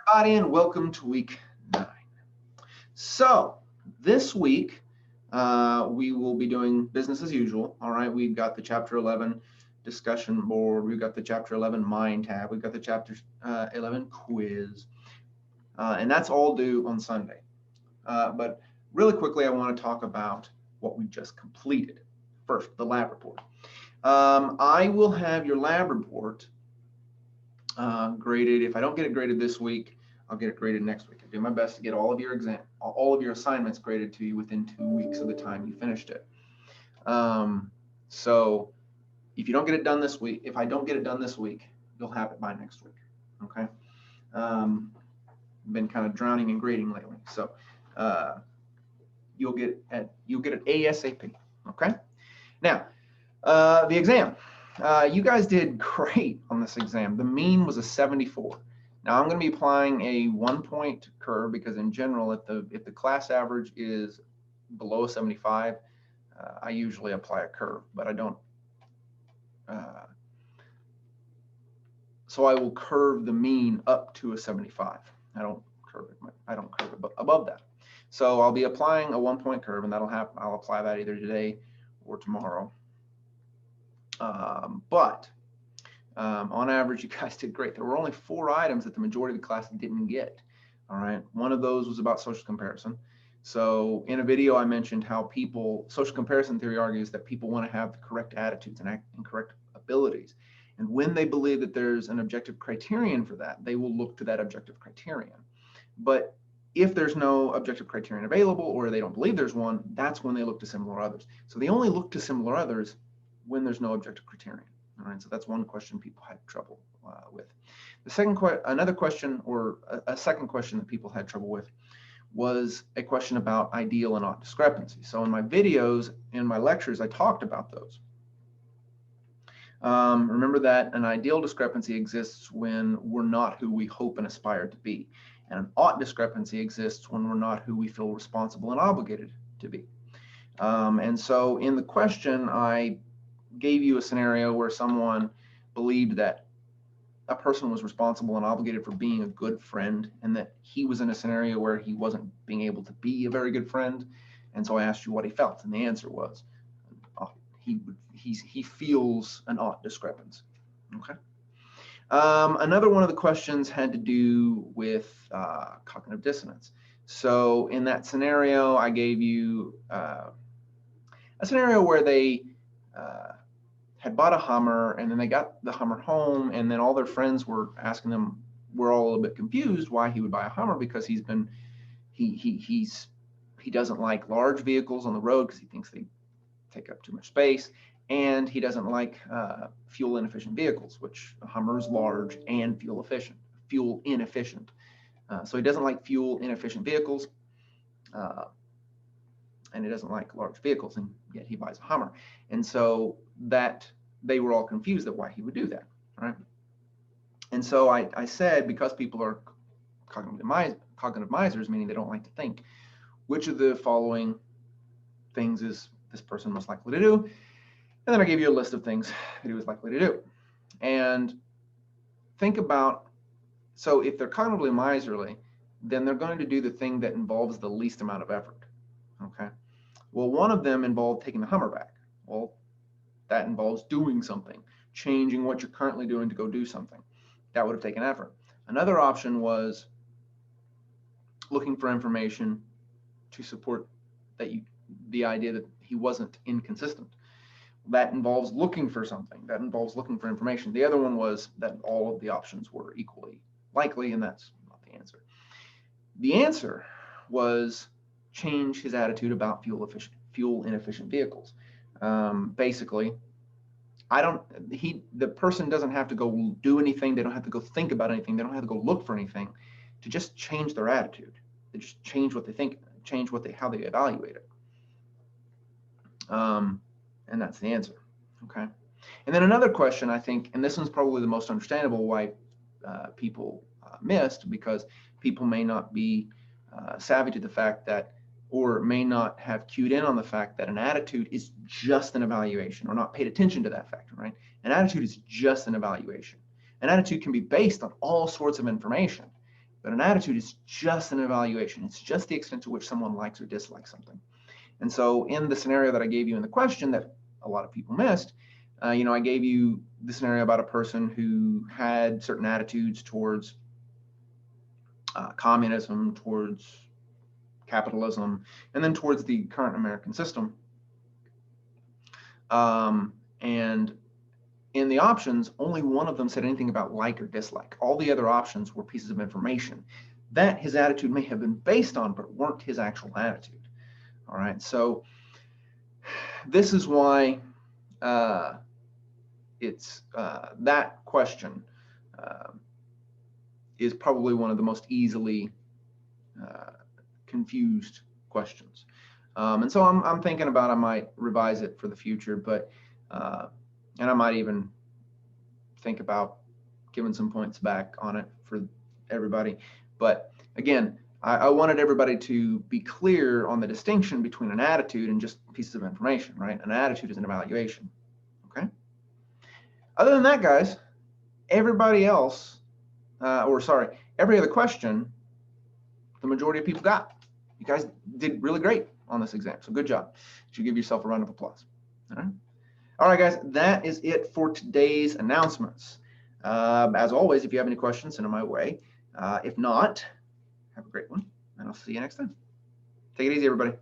everybody, and welcome to week 9. So this week, we will be doing business as usual. All right, we've got the Chapter 11 discussion board. We've got the Chapter 11 mind tab. We've got the Chapter 11 quiz, and that's all due on Sunday. But really quickly, I want to talk about what we just completed. First, the lab report. I will have your lab report graded. If I don't get it graded this week, I'll get it graded next week. I do my best to get all of your assignments graded to you within 2 weeks of the time you finished it. So if you don't get it done this week, if I don't get it done this week, you'll have it by next week. Okay. Been kind of drowning in grading lately, so you'll get it ASAP. Okay. Now, the exam. You guys did great on this exam. The mean was a 74. Now I'm going to be applying a 1-point curve because in general, if the class average is below a 75, I usually apply a curve, but I don't. So I will curve the mean up to a 75. I don't curve it above that. So I'll be applying a 1-point curve, and I'll apply that either today or tomorrow. But on average, you guys did great. There were only 4 items that the majority of the class didn't get. All right. One of those was about social comparison. So in a video, I mentioned how social comparison theory argues that people want to have the correct attitudes and correct abilities. And when they believe that there's an objective criterion for that, they will look to that objective criterion. But if there's no objective criterion available, or they don't believe there's one, that's when they look to similar others. So they only look to similar others when there's no objective criterion. All right, so that's one question people had trouble with. The second question that people had trouble with was a question about ideal and ought discrepancy. So in my videos, in my lectures, I talked about those. Remember that an ideal discrepancy exists when we're not who we hope and aspire to be. And an ought discrepancy exists when we're not who we feel responsible and obligated to be. And so in the question, I gave you a scenario where someone believed that a person was responsible and obligated for being a good friend, and that he was in a scenario where he wasn't being able to be a very good friend. And so I asked you what he felt, and the answer was he feels an ought discrepancy. Okay. Another one of the questions had to do with cognitive dissonance. So in that scenario, I gave you a scenario where they had bought a Hummer, and then they got the Hummer home, and then all their friends were asking them, we're all a little bit confused why he would buy a Hummer, because he doesn't like large vehicles on the road because he thinks they take up too much space, and he doesn't like fuel inefficient vehicles, which a Hummer is large and fuel inefficient. So he doesn't like fuel inefficient vehicles, and he doesn't like large vehicles, and yet he buys a Hummer. And so that they were all confused at why he would do that, right? And so I said, because people are cognitive misers, meaning they don't like to think, which of the following things is this person most likely to do? And then I gave you a list of things that he was likely to do. And think about, so if they're cognitively miserly, then they're going to do the thing that involves the least amount of effort. Okay. Well, one of them involved taking the Hummer back. Well, that involves doing something, changing what you're currently doing to go do something. That would have taken effort. Another option was looking for information to support the idea that he wasn't inconsistent. That involves looking for something. That involves looking for information. The other one was that all of the options were equally likely, and that's not the answer. The answer was change his attitude about fuel inefficient vehicles. Basically, the person doesn't have to go do anything. They don't have to go think about anything. They don't have to go look for anything to just change their attitude. They just change what they think, change how they evaluate it. And that's the answer. Okay. And then another question, I think, and this one's probably the most understandable why people missed, because people may not be savvy to the fact that, or may not have cued in on the fact that an attitude is just an evaluation, or not paid attention to that factor, right? An attitude is just an evaluation. An attitude can be based on all sorts of information, But an attitude is just an evaluation. It's just the extent to which someone likes or dislikes something. And so in the scenario that I gave you in the question that a lot of people missed, you know, I gave you the scenario about a person who had certain attitudes towards communism, towards capitalism, and then towards the current American system. And in the options, only one of them said anything about like or dislike. All the other options were pieces of information that his attitude may have been based on, but weren't his actual attitude. All right, so this is why it's that question is probably one of the most easily confused questions. And so I'm thinking about I might revise it for the future, but and I might even think about giving some points back on it for everybody. But again, I wanted everybody to be clear on the distinction between an attitude and just pieces of information, right? An attitude is an evaluation, okay? Other than that, guys, everybody else, every other question, the majority of people got. You guys did really great on this exam, so good job. You should give yourself a round of applause. All right, guys, that is it for today's announcements. As always, if you have any questions, send them my way. If not, have a great one, and I'll see you next time. Take it easy, everybody.